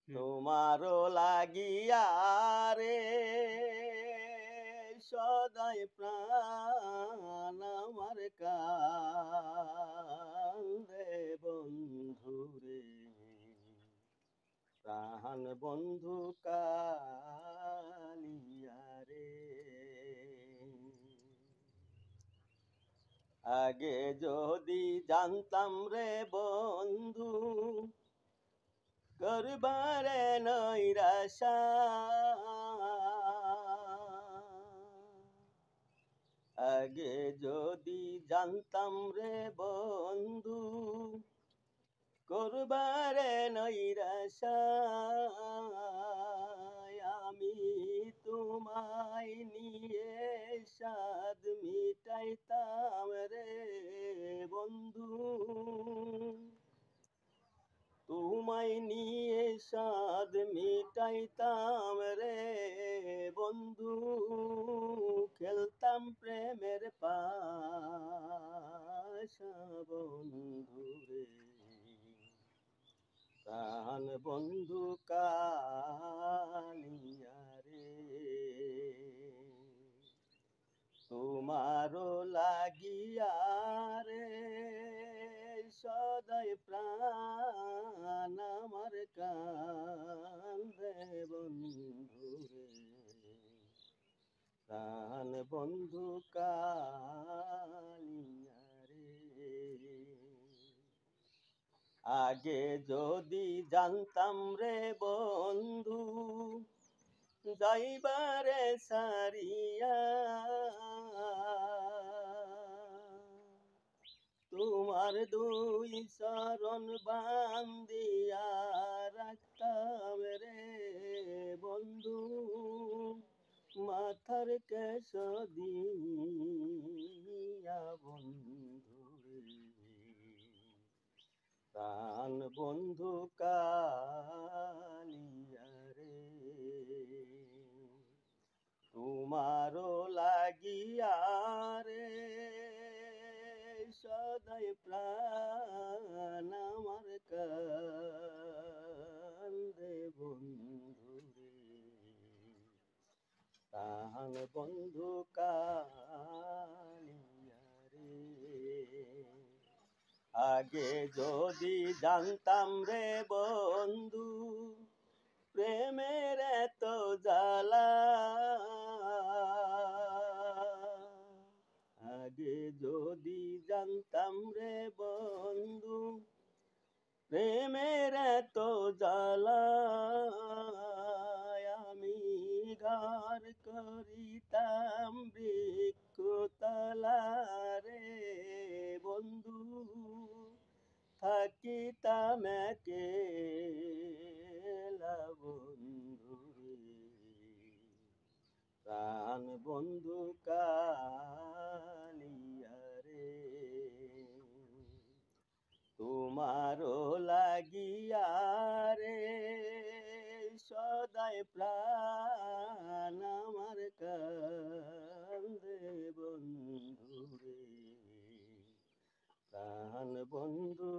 হুম। তোমারও লাগিয়া রে সদাই প্রাণ আমার কান্দে বন্ধু রে, প্রাণ বন্ধু কালিয়া রে। আগে যদি জানতাম রে বন্ধু করবারে নৈরাশা, আগে যদি জানতাম রে বন্ধু করবারে নৈরাশা, আমি তোমায় নিয়ে সাদ মিটাইতাম রে বন্ধু, তোমায় নিয়ে সাদ মিটাইতাম রে বন্ধু, খেলতাম প্রেমের পাশা বন্ধু রে, প্রাণ বন্ধু কালিয়া রে। তোমারও লাগিয়া রে সদাই প্রাণ আমার কান্দে বন্ধু রে, প্রাণ বন্ধু কালিয়া রে। আগে যদি জানতাম রে বন্ধু যাইবারে সারিয়া, তোমার দুই চরণ বান্দিয়া রাখতাম রে বন্ধু, মাথার কেশ দিয়া বন্ধু রে, প্রাণ বন্ধু কালিয়া রে। তোমারও লাগিয়া রে সদাই প্রাণ আমার কান্দে বন্ধু রে, প্রাণ বন্ধু কালিয়া রে। আগে যদি জানতাম রে বন্ধু প্রেমের এত জ্বালা, আগে যদি জানতাম রে বন্ধু প্রেমের এত জ্বালা, আমি ঘর করিতাম বৃক্ষতলা রে বন্ধু, থাকিতাম একেলা বন্ধু রে, প্রাণ বন্ধু কালিয়া রে। তোমারও লাগিয়া রে সদাই প্রাণ আমার কান্দে বন্ধু রে, প্রাণ বন্ধু